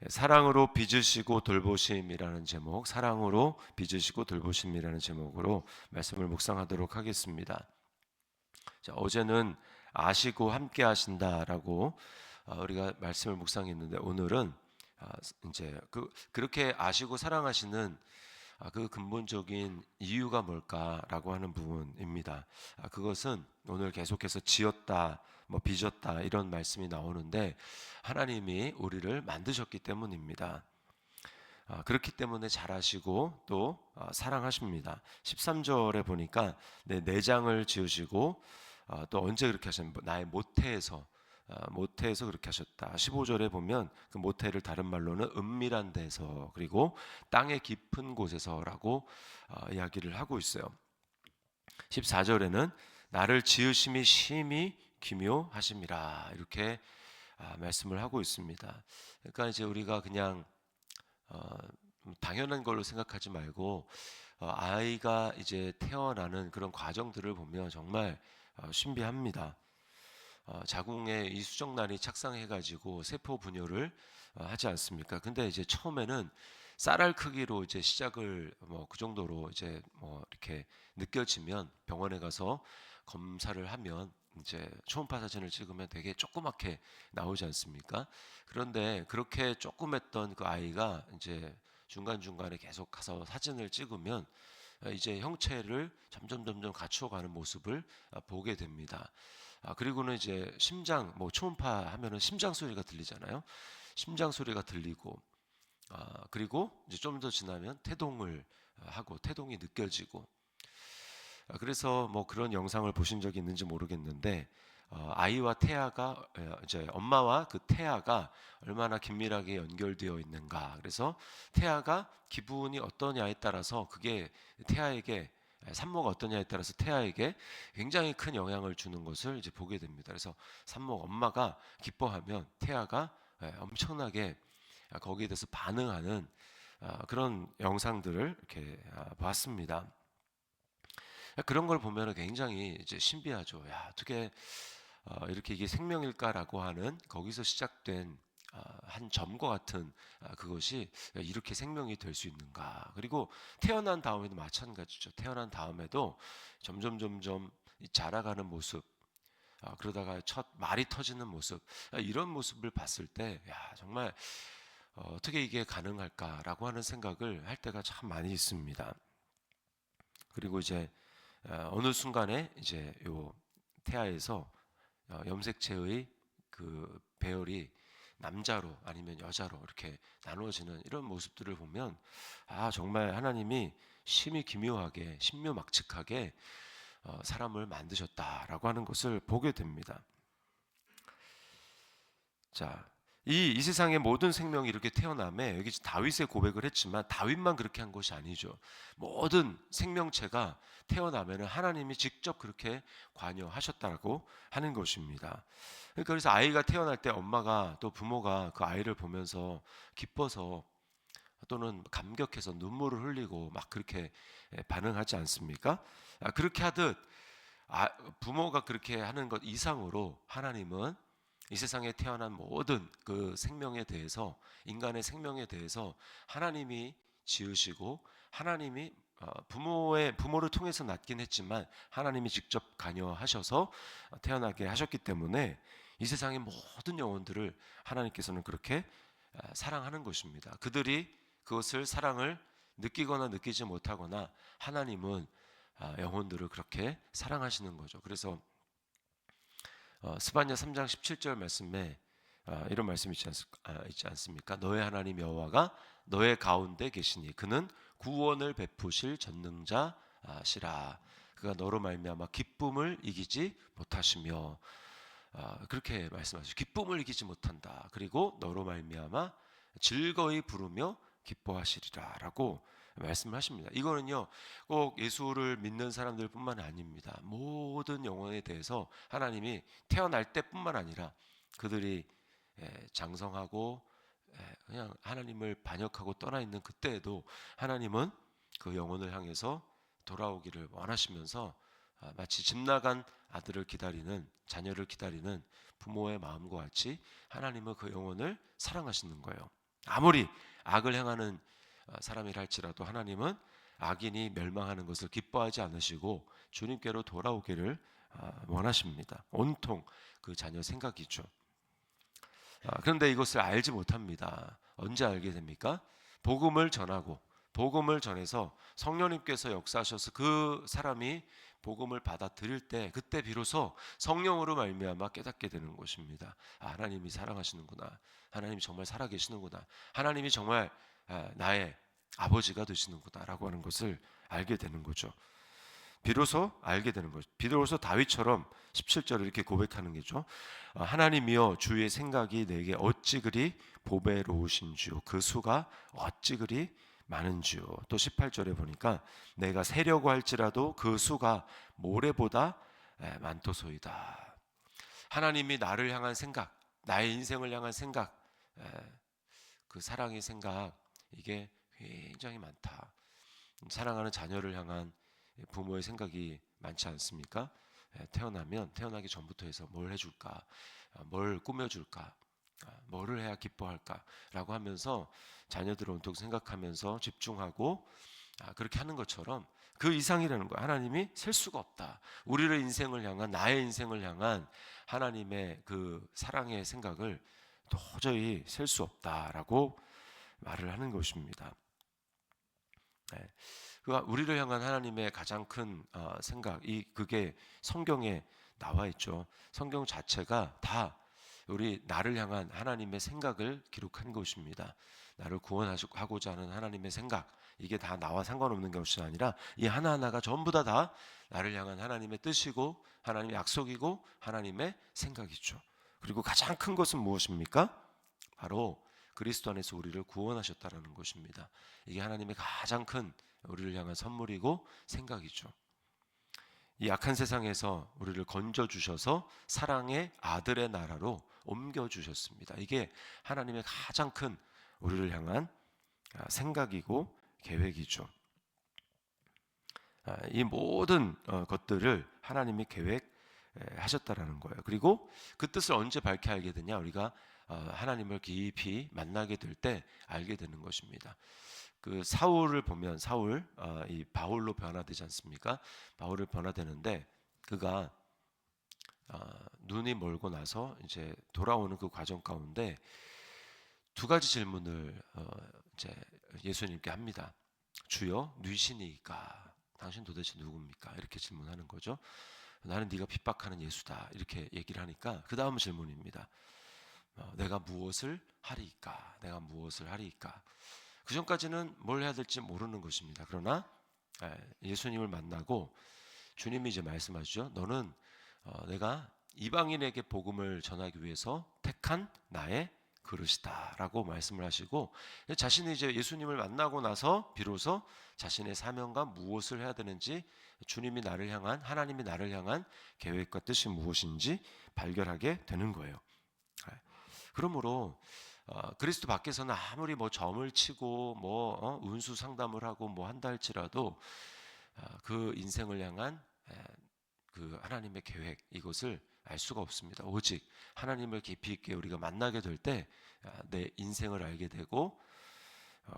사랑으로 빚으시고 돌보심이라는 제목, 사랑으로 빚으시고 돌보심이라는 제목으로 말씀을 묵상하도록 하겠습니다. 자, 어제는 아시고 함께 하신다라고 우리가 말씀을 묵상했는데, 오늘은 이제 그렇게 아시고 사랑하시는 그 근본적인 이유가 뭘까라고 하는 부분입니다. 그것은 오늘 계속해서 지었다, 빚었다 이런 말씀이 나오는데, 하나님이 우리를 만드셨기 때문입니다. 그렇기 때문에 잘 아시고 또 사랑하십니다. 13절에 보니까 내 내장을 지으시고 또 언제 그렇게 하셨냐, 나의 모태에서 그렇게 하셨다. 15절에 보면 그 모태를 다른 말로는 은밀한 데서, 그리고 땅의 깊은 곳에서라고 이야기를 하고 있어요. 14절에는 나를 지으심이 심히 기묘하심이라, 이렇게 말씀을 하고 있습니다. 그러니까 이제 우리가 그냥 당연한 걸로 생각하지 말고, 아이가 이제 태어나는 그런 과정들을 보면 정말 신비합니다. 자궁에 이 수정란이 착상해가지고 세포 분열을 하지 않습니까? 근데 이제 처음에는 쌀알 크기로 이제 시작을 그 정도로 이제 이렇게 느껴지면, 병원에 가서 검사를 하면 이제 초음파 사진을 찍으면 되게 조그맣게 나오지 않습니까? 그런데 그렇게 조그맸던 그 아이가 이제 중간중간에 계속 가서 사진을 찍으면 이제 형체를 점점 갖추어가는 모습을 보게 됩니다. 그리고는 이제 심장, 초음파 하면은 심장 소리가 들리잖아요. 심장 소리가 들리고, 그리고 이제 좀 더 지나면 태동을 하고 태동이 느껴지고. 그래서 그런 영상을 보신 적이 있는지 모르겠는데, 아이와 태아가 이제 엄마와 그 태아가 얼마나 긴밀하게 연결되어 있는가. 그래서 태아가 기분이 어떠냐에 따라서 그게 태아에게, 산모가 어떠냐에 따라서 태아에게 굉장히 큰 영향을 주는 것을 이제 보게 됩니다. 그래서 엄마가 기뻐하면 태아가 엄청나게 거기에 대해서 반응하는 그런 영상들을 이렇게 봤습니다. 그런 걸 보면 굉장히 이제 신비하죠. 야, 어떻게 이렇게 이게 생명일까라고 하는, 거기서 시작된 한 점과 같은 그것이 이렇게 생명이 될 수 있는가. 그리고 태어난 다음에도 마찬가지죠. 태어난 다음에도 점점 자라가는 모습, 그러다가 첫 말이 터지는 모습, 이런 모습을 봤을 때, 야, 정말 어떻게 이게 가능할까라고 하는 생각을 할 때가 참 많이 있습니다. 그리고 이제 어느 순간에 이제 요 태아에서 염색체의 그 배열이 남자로 아니면 여자로 이렇게 나누어지는 이런 모습들을 보면, 정말 하나님이 심히 기묘하게, 신묘막측하게 사람을 만드셨다라고 하는 것을 보게 됩니다. 자, 이 세상의 모든 생명이 이렇게 태어남에, 여기 다윗의 고백을 했지만 다윗만 그렇게 한 것이 아니죠. 모든 생명체가 태어나면 하나님이 직접 그렇게 관여하셨다고 하는 것입니다. 그러니까 그래서 아이가 태어날 때 엄마가, 또 부모가 그 아이를 보면서 기뻐서 또는 감격해서 눈물을 흘리고 막 그렇게 반응하지 않습니까? 그렇게 하듯 부모가 그렇게 하는 것 이상으로 하나님은 이 세상에 태어난 모든 그 생명에 대해서, 인간의 생명에 대해서 하나님이 지으시고, 하나님이 부모를 통해서 낳긴 했지만 하나님이 직접 관여하셔서 태어나게 하셨기 때문에 이 세상의 모든 영혼들을 하나님께서는 그렇게 사랑하는 것입니다. 그들이 그것을, 사랑을 느끼거나 느끼지 못하거나, 하나님은 영혼들을 그렇게 사랑하시는 거죠. 그래서 스바냐 3장 17절 말씀에 이런 말씀이 있지 않습니까? 너의 하나님 여호와가 너의 가운데 계시니 그는 구원을 베푸실 전능자시라. 그가 너로 말미암아 기쁨을 이기지 못하시며, 그렇게 말씀하시죠. 기쁨을 이기지 못한다. 그리고 너로 말미암아 즐거이 부르며 기뻐하시리라라고 말씀을 하십니다. 이거는요, 꼭 예수를 믿는 사람들뿐만 아닙니다. 모든 영혼에 대해서 하나님이 태어날 때뿐만 아니라 그들이 장성하고 그냥 하나님을 반역하고 떠나 있는 그때에도 하나님은 그 영혼을 향해서 돌아오기를 원하시면서, 마치 집 나간 아들을 기다리는, 자녀를 기다리는 부모의 마음과 같이 하나님은 그 영혼을 사랑하시는 거예요. 아무리 악을 행하는 사람이라 할지라도 하나님은 악인이 멸망하는 것을 기뻐하지 않으시고 주님께로 돌아오기를 원하십니다. 온통 그 자녀 생각이죠. 그런데 이것을 알지 못합니다. 언제 알게 됩니까? 복음을 전하고 복음을 전해서 성령님께서 역사하셔서 그 사람이 복음을 받아들일 때 그때 비로소 성령으로 말미암아 깨닫게 되는 것입니다. 하나님이 사랑하시는구나. 하나님이 정말 살아계시는구나. 하나님이 정말 나의 아버지가 되시는구나 라고 하는 것을 알게 되는 거죠. 비로소 알게 되는 거죠. 비로소 다윗처럼 17절에 이렇게 고백하는 게죠. 하나님이여 주의 생각이 내게 어찌 그리 보배로우신지요 그 수가 어찌 그리 많은지요. 또 18절에 보니까 내가 세려고 할지라도 그 수가 모래보다 많도소이다. 하나님이 나를 향한 생각, 나의 인생을 향한 생각, 그 사랑의 생각 이게 굉장히 많다. 사랑하는 자녀를 향한 부모의 생각이 많지 않습니까? 태어나면 태어나기 전부터 해서 뭘 해줄까, 뭘 꾸며줄까, 뭐를 해야 기뻐할까라고 하면서 자녀들을 온통 생각하면서 집중하고 그렇게 하는 것처럼 그 이상이라는 거야. 하나님이 셀 수가 없다. 우리의 인생을 향한 나의 인생을 향한 하나님의 그 사랑의 생각을 도저히 셀 수 없다라고 말을 하는 것입니다. 우리를 향한 하나님의 가장 큰 생각, 그게 성경에 나와 있죠. 성경 자체가 다 우리 나를 향한 하나님의 생각을 기록한 것입니다. 나를 구원하고자 하는 하나님의 생각, 이게 다 나와 상관없는 것이 아니라 이 하나하나가 전부 다 나를 향한 하나님의 뜻이고 하나님의 약속이고 하나님의 생각이죠. 그리고 가장 큰 것은 무엇입니까? 바로 그리스도 안에서 우리를 구원하셨다라는 것입니다. 이게 하나님의 가장 큰 우리를 향한 선물이고 생각이죠. 이 악한 세상에서 우리를 건져 주셔서 사랑의 아들의 나라로 옮겨 주셨습니다. 이게 하나님의 가장 큰 우리를 향한 생각이고 계획이죠. 이 모든 것들을 하나님이 계획하셨다라는 거예요. 그리고 그 뜻을 언제 밝히 알게 되냐? 우리가 하나님을 깊이 만나게 될 때 알게 되는 것입니다. 그 사울을 보면 사울 이 바울로 변화되지 않습니까? 바울을 변화되는데 그가 눈이 멀고 나서 이제 돌아오는 그 과정 가운데 두 가지 질문을 이제 예수님께 합니다. 주여 누이시니까 당신 도대체 누굽니까? 이렇게 질문하는 거죠. 나는 네가 핍박하는 예수다 이렇게 얘기를 하니까 그 다음 질문입니다. 내가 무엇을 하리이까? 내가 무엇을 하리이까? 그 전까지는 뭘 해야 될지 모르는 것입니다. 그러나 예수님을 만나고 주님이 이제 말씀하시죠. 너는 내가 이방인에게 복음을 전하기 위해서 택한 나의 그릇이다라고 말씀을 하시고 자신이 이제 예수님을 만나고 나서 비로소 자신의 사명과 무엇을 해야 되는지 주님이 나를 향한 하나님이 나를 향한 계획과 뜻이 무엇인지 발견하게 되는 거예요. 그러므로 그리스도 밖에서는 아무리 뭐 점을 치고 뭐 운수 상담을 하고 뭐 한다 할지라도 그 인생을 향한 그 하나님의 계획 이것을 알 수가 없습니다. 오직 하나님을 깊이 있게 우리가 만나게 될 때 내 인생을 알게 되고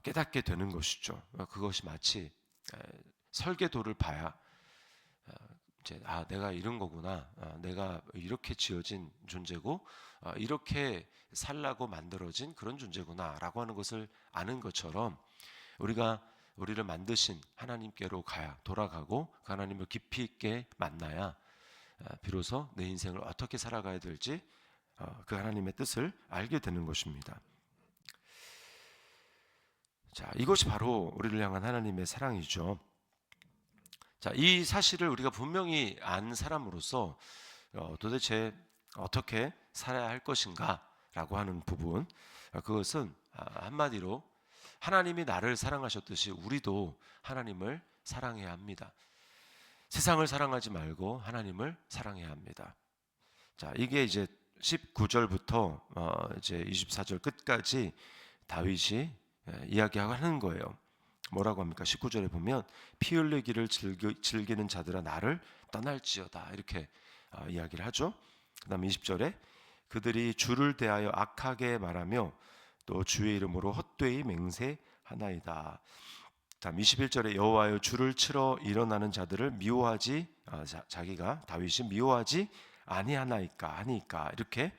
깨닫게 되는 것이죠. 그것이 마치 설계도를 봐야 이제 내가 이런 거구나. 내가 이렇게 지어진 존재고 이렇게 살라고 만들어진 그런 존재구나라고 하는 것을 아는 것처럼 우리가 우리를 만드신 하나님께로 돌아가고 그 하나님을 깊이 있게 만나야 비로소 내 인생을 어떻게 살아가야 될지 그 하나님의 뜻을 알게 되는 것입니다. 자, 이것이 바로 우리를 향한 하나님의 사랑이죠. 자, 이 사실을 우리가 분명히 안 사람으로서 도대체 어떻게 살아야 할 것인가라고 하는 부분, 그것은 한마디로 하나님이 나를 사랑하셨듯이 우리도 하나님을 사랑해야 합니다. 세상을 사랑하지 말고 하나님을 사랑해야 합니다. 자, 이게 이제 19절부터 이제 24절 끝까지 다윗이 이야기하는 거예요. 뭐라고 합니까? 19절에 보면 피 흘리기를 즐기는 자들아 나를 떠날지어다 이렇게 이야기를 하죠. 그 다음 20절에 그들이 주를 대하여 악하게 말하며 또 주의 이름으로 헛되이 맹세하나이다. 다음 21절에 여호와여 주를 치러 일어나는 자들을 미워하지 자기가 다윗이 미워하지 아니하나이까 하니까 이렇게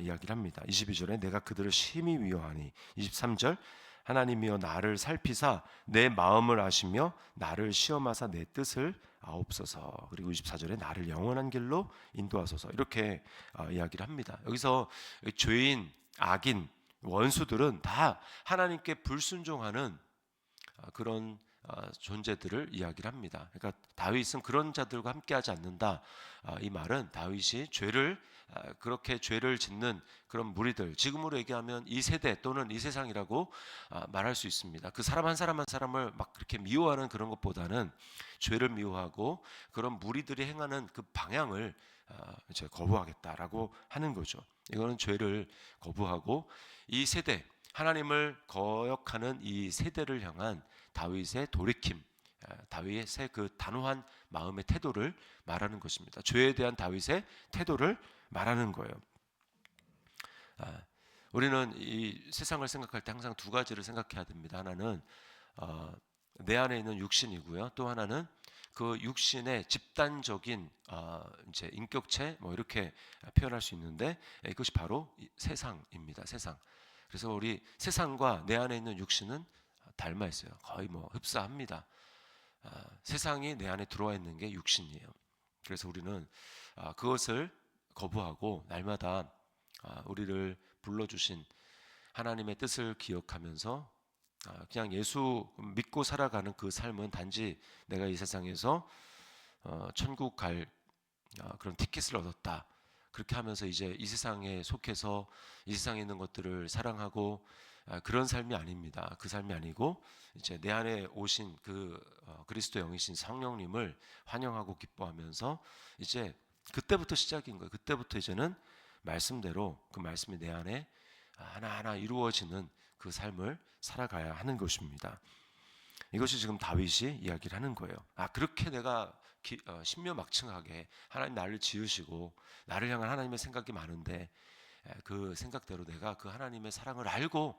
이야기를 합니다. 22절에 내가 그들을 심히 미워하니 23절 하나님이여 나를 살피사 내 마음을 아시며 나를 시험하사 내 뜻을 아옵소서. 그리고 24절에 나를 영원한 길로 인도하소서. 이렇게 이야기를 합니다. 여기서 죄인, 악인, 원수들은 다 하나님께 불순종하는 그런 존재들을 이야기를 합니다. 그러니까 다윗은 그런 자들과 함께하지 않는다. 이 말은 다윗이 그렇게 죄를 짓는 그런 무리들, 지금으로 얘기하면 이 세대 또는 이 세상이라고 말할 수 있습니다. 그 사람 한 사람 한 사람을 막 그렇게 미워하는 그런 것보다는 죄를 미워하고 그런 무리들이 행하는 그 방향을 이제 거부하겠다라고 하는 거죠. 이거는 죄를 거부하고 이 세대, 하나님을 거역하는 이 세대를 향한 다윗의 돌이킴, 다윗의 그 단호한 마음의 태도를 말하는 것입니다. 죄에 대한 다윗의 태도를 말하는 거예요. 우리는 이 세상을 생각할 때 항상 두 가지를 생각해야 됩니다. 하나는 내 안에 있는 육신이고요. 또 하나는 그 육신의 집단적인 이제 인격체 뭐 이렇게 표현할 수 있는데 이것이 바로 세상입니다. 세상. 그래서 우리 세상과 내 안에 있는 육신은 닮아 있어요. 거의 뭐 흡사합니다. 세상이 내 안에 들어와 있는 게 육신이에요. 그래서 우리는 그것을 거부하고 날마다 우리를 불러주신 하나님의 뜻을 기억하면서 그냥 예수 믿고 살아가는 그 삶은 단지 내가 이 세상에서 천국 갈 그런 티켓을 얻었다. 그렇게 하면서 이제 이 세상에 속해서 이 세상에 있는 것들을 사랑하고 그런 삶이 아닙니다. 그 삶이 아니고 이제 내 안에 오신 그 그리스도 영이신 성령님을 환영하고 기뻐하면서 이제 그때부터 시작인 거예요. 그때부터 이제는 말씀대로 그 말씀이 내 안에 하나하나 이루어지는 그 삶을 살아가야 하는 것입니다. 이것이 지금 다윗이 이야기를 하는 거예요. 그렇게 내가 신묘막층하게 하나님 나를 지으시고 나를 향한 하나님의 생각이 많은데 그 생각대로 내가 그 하나님의 사랑을 알고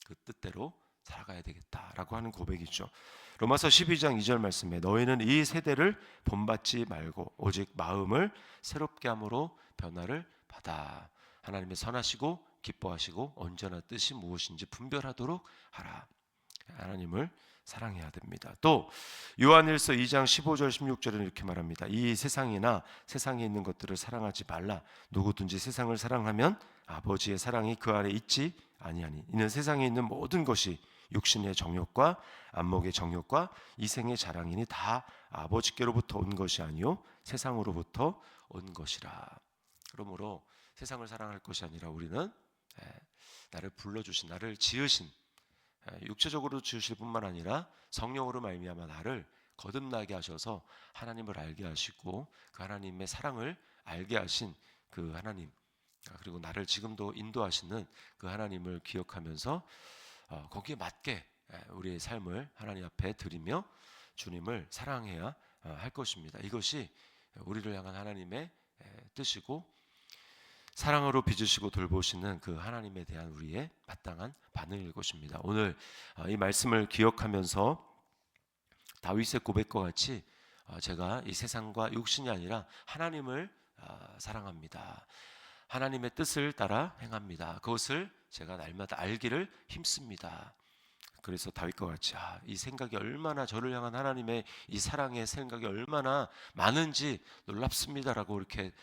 그 뜻대로 살아가야 되겠다라고 하는 고백이죠. 로마서 12장 2절 말씀에 너희는 이 세대를 본받지 말고 오직 마음을 새롭게 함으로 변화를 받아 하나님의 선하시고 기뻐하시고 온전한 뜻이 무엇인지 분별하도록 하라. 하나님을 사랑해야 됩니다. 또 요한일서 2장 15절 16절에는 이렇게 말합니다. 이 세상이나 세상에 있는 것들을 사랑하지 말라. 누구든지 세상을 사랑하면 아버지의 사랑이 그 안에 있지 아니하니. 이는 세상에 있는 모든 것이 육신의 정욕과 안목의 정욕과 이생의 자랑이니 다 아버지께로부터 온 것이 아니요 세상으로부터 온 것이라. 그러므로 세상을 사랑할 것이 아니라 우리는 나를 불러주신 나를 지으신 육체적으로 지으실 뿐만 아니라 성령으로 말미암아 나를 거듭나게 하셔서 하나님을 알게 하시고 그 하나님의 사랑을 알게 하신 그 하나님 그리고 나를 지금도 인도하시는 그 하나님을 기억하면서 거기에 맞게 우리의 삶을 하나님 앞에 드리며 주님을 사랑해야 할 것입니다. 이것이 우리를 향한 하나님의 뜻이고 사랑으로 빚으시고 돌보시는 그 하나님에 대한 우리의 마땅한 반응일 것입니다. 오늘 이 말씀을 기억하면서 다윗의 고백과 같이 제가 이 세상과 육신이 아니라 하나님을 사랑합니다. 하나님의 뜻을 따라 행합니다. 그것을 제가 날마다 알기를 힘씁니다. 그래서 다윗과 같이 이 생각이 얼마나 저를 향한 하나님의 이 사랑의 생각이 얼마나 많은지 놀랍습니다라고 이렇게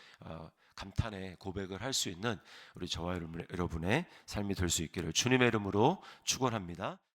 감탄의 고백을 할 수 있는 우리 저와 여러분의 삶이 될 수 있기를 주님의 이름으로 축원합니다.